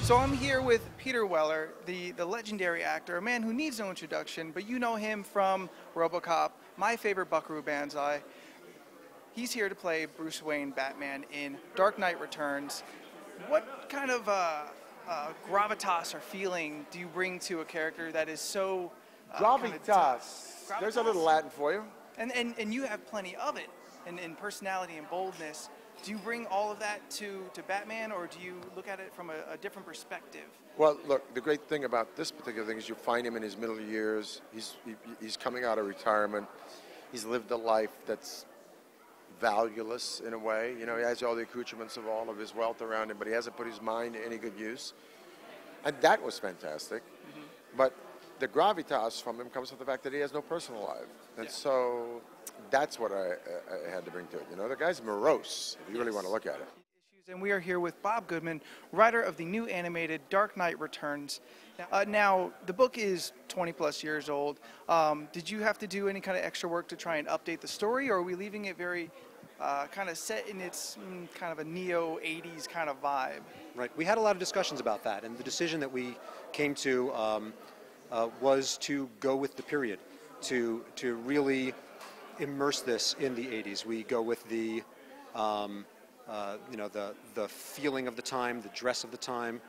So I'm here with Peter Weller, the legendary actor, a man who needs no introduction, but you know him from RoboCop, my favorite Buckaroo Banzai. He's here to play Bruce Wayne Batman in Dark Knight Returns. What kind of gravitas or feeling do you bring to a character that is so... Gravitas. There's a little Latin for you. And you have plenty of it, in personality and boldness. Do you bring all of that to Batman, or do you look at it from a different perspective? Well, look, the great thing about this particular thing is you find him in his middle years. He's coming out of retirement. He's lived a life that's valueless in a way. You know, he has all the accoutrements of all of his wealth around him, but he hasn't put his mind to any good use. And that was fantastic. Mm-hmm. But the gravitas from him comes from the fact that he has no personal life. And so that's what I had to bring to it. You know, the guy's morose, if you really want to look at it. And we are here with Bob Goodman, writer of the new animated Dark Knight Returns. Now, the book is 20 plus years old. Did you have to do any kind of extra work to try and update the story, or are we leaving it very kind of set in its kind of a neo-80s kind of vibe? Right. We had a lot of discussions about that, and the decision that we came to was to go with the period, to really immerse this in the 80s. We go with the you know, the feeling of the time, the dress of the time,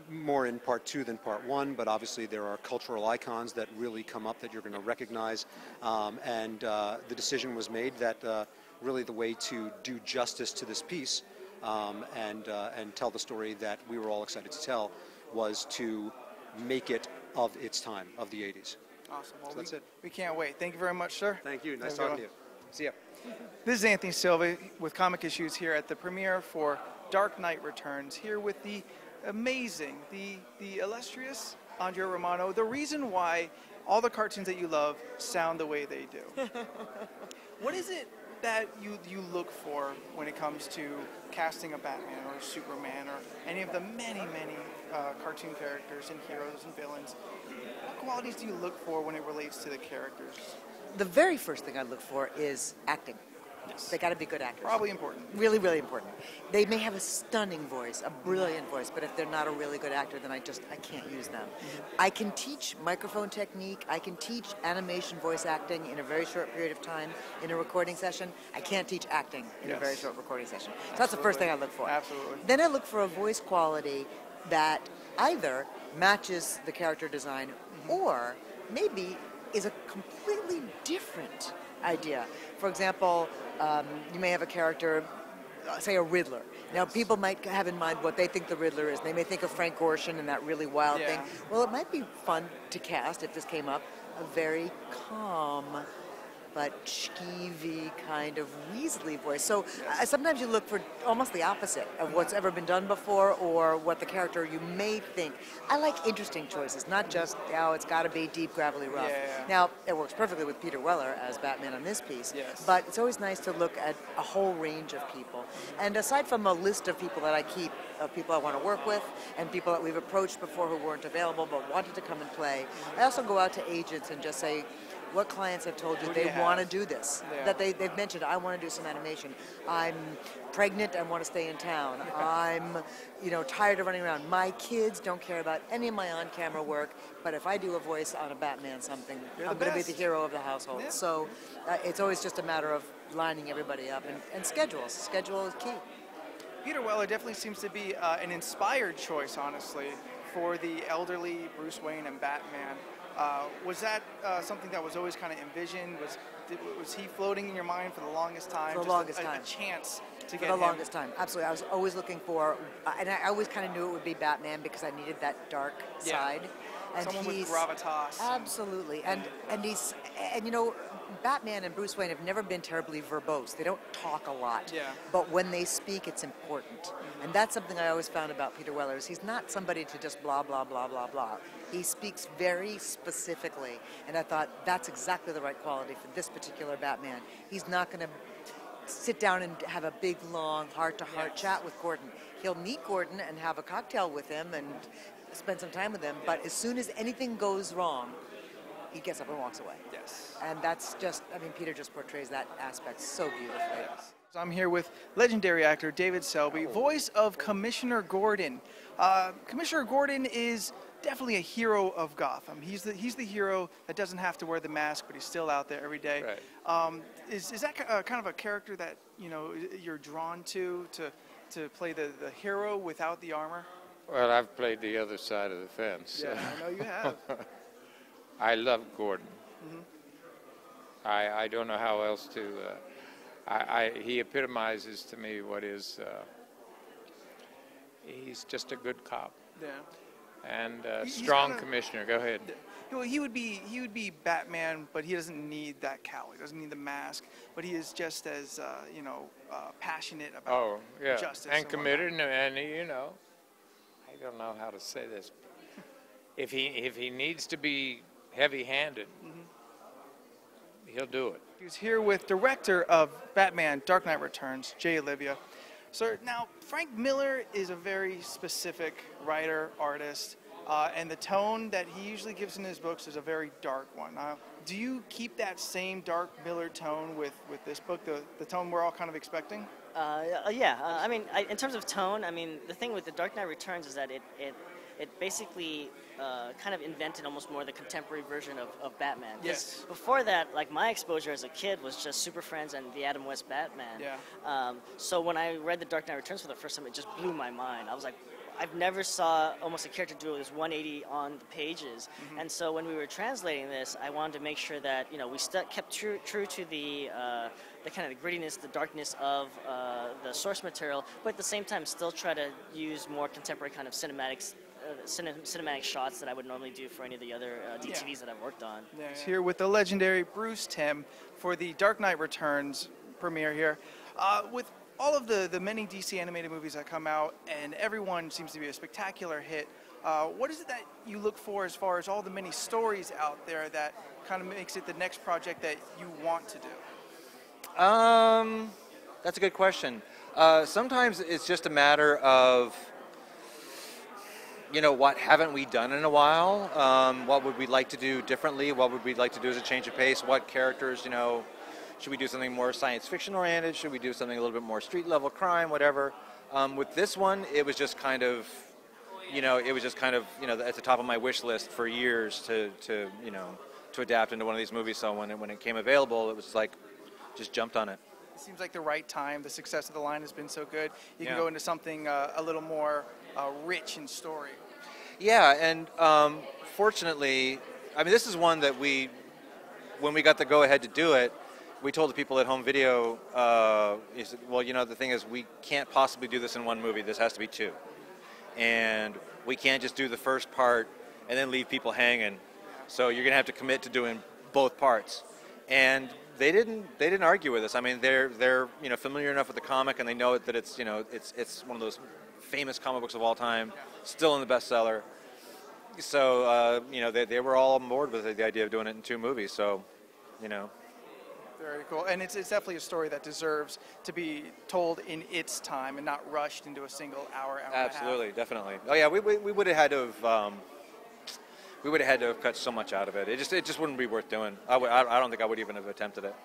more in part 2 than part 1, but obviously there are cultural icons that really come up that you're going to recognize, and the decision was made that really the way to do justice to this piece and tell the story that we were all excited to tell was to make it of its time, of the 80s. Awesome. Well, so that's it. We can't wait. Thank you very much, sir. Thank you. Nice talking to you. See ya. This is Anthony Selby with Comic Issues here at the premiere for Dark Knight Returns, here with the amazing, the illustrious Andrea Romano, the reason why all the cartoons that you love sound the way they do. What is it that you look for when it comes to casting a Batman or a Superman or any of the many cartoon characters and heroes and villains? What qualities do you look for when it relates to the characters? The very first thing I look for is acting. Yes. They got to be good actors. Probably important. Really, really important. They may have a stunning voice, a brilliant voice, but if they're not a really good actor, then I can't use them. Mm-hmm. I can teach microphone technique. I can teach animation voice acting in a very short period of time in a recording session. I can't teach acting in a very short recording session. So that's the first thing I look for. Absolutely. Then I look for a voice quality that either matches the character design or maybe is a completely different idea. For example, you may have a character, say a Riddler. Now, people might have in mind what they think the Riddler is. They may think of Frank Gorshin and that really wild thing. Well, it might be fun to cast, if this came up, a very calm but skeevy kind of Weasley voice. So sometimes you look for almost the opposite of what's ever been done before or what the character you may think. I like interesting choices, not just, oh, it's got to be deep, gravelly, rough. Now, it works perfectly with Peter Weller as Batman on this piece, but it's always nice to look at a whole range of people. And aside from a list of people that I keep, of people I want to work with, and people that we've approached before who weren't available but wanted to come and play, I also go out to agents and just say, what clients have told you they want to do this, that they've mentioned, I want to do some animation. I'm pregnant, I want to stay in town. I'm, tired of running around. My kids don't care about any of my on-camera work, but if I do a voice on a Batman something, I'm going to be the hero of the household. So it's always just a matter of lining everybody up, and schedules. Schedule is key. Peter Weller definitely seems to be an inspired choice, honestly, for the elderly Bruce Wayne and Batman. Was that something that was always kind of envisioned? Was he floating in your mind for the longest time? For the longest time. A chance to get him? For the longest time, absolutely. I was always looking for, and I always kind of knew it would be Batman because I needed that dark side. And someone with gravitas. Absolutely, and Batman and Bruce Wayne have never been terribly verbose. They don't talk a lot, but when they speak, it's important. And that's something I always found about Peter Weller, is he's not somebody to just blah, blah, blah, blah, blah. He speaks very specifically, and I thought that's exactly the right quality for this particular Batman. He's not going to sit down and have a big, long, heart-to-heart chat with Gordon. He'll meet Gordon and have a cocktail with him and spend some time with him, but as soon as anything goes wrong, he gets up and walks away. Yes. And that's just, I mean, Peter just portrays that aspect so beautifully. Yes. So I'm here with legendary actor David Selby, voice of Commissioner Gordon. Commissioner Gordon is definitely a hero of Gotham. He's the hero that doesn't have to wear the mask, but he's still out there every day. Right. Is that kind of a character that you're drawn to play the hero without the armor? Well, I've played the other side of the fence. Yeah, I know you have. I love Gordon. Mm-hmm. I don't know how else to. He epitomizes to me what is. He's just a good cop. Yeah. And He's strong kinda, commissioner. Go ahead. Well, he would be Batman, but he doesn't need that cowl. He doesn't need the mask, but he is just as passionate about justice and committed, and I don't know how to say this. If he needs to be heavy-handed, he'll do it. He's here with director of Batman: Dark Knight Returns, Olivia. So now Frank Miller is a very specific writer, artist, and the tone that he usually gives in his books is a very dark one. Do you keep that same dark Miller tone with this book, the tone we're all kind of expecting? I mean, in terms of tone, I mean, the thing with The Dark Knight Returns is that it basically kind of invented almost more the contemporary version of Batman. Yes. Before that, like, my exposure as a kid was just Super Friends and the Adam West Batman. Yeah. So when I read The Dark Knight Returns for the first time, it just blew my mind. I was like, I've never saw almost a character do this 180 on the pages. And so when we were translating this, I wanted to make sure that we kept true to the kind of the grittiness, the darkness of the source material, but at the same time still try to use more contemporary kind of cinematic shots that I would normally do for any of the other DTVs that I've worked on. Yeah. He's here with the legendary Bruce Timm for the Dark Knight Returns premiere here. With all of the many DC animated movies that come out, and everyone seems to be a spectacular hit, what is it that you look for as far as all the many stories out there that kind of makes it the next project that you want to do? That's a good question. Sometimes it's just a matter of, what haven't we done in a while? What would we like to do differently? What would we like to do as a change of pace? What characters, should we do something more science fiction oriented? Should we do something a little bit more street level crime, whatever? With this one, it was just kind of, at the top of my wish list for years to adapt into one of these movies. So when it came available, it was like, just jumped on it. It seems like the right time. The success of the line has been so good. You can go into something a little more rich in story. Yeah, and fortunately, I mean, this is one that when we got the go-ahead to do it, we told the people at home video, the thing is, we can't possibly do this in one movie. This has to be two. And we can't just do the first part and then leave people hanging. So you're going to have to commit to doing both parts. And they didn't argue with us. I mean, they're familiar enough with the comic, and they know that it's it's one of those famous comic books of all time, still in the bestseller. So they were all on board with the idea of doing it in two movies. So, Very cool, and it's definitely a story that deserves to be told in its time and not rushed into a single hour and a half. Absolutely, definitely. Oh yeah, we would have had to have. We would have had to have cut so much out of it. It just wouldn't be worth doing. I don't think I would even have attempted it.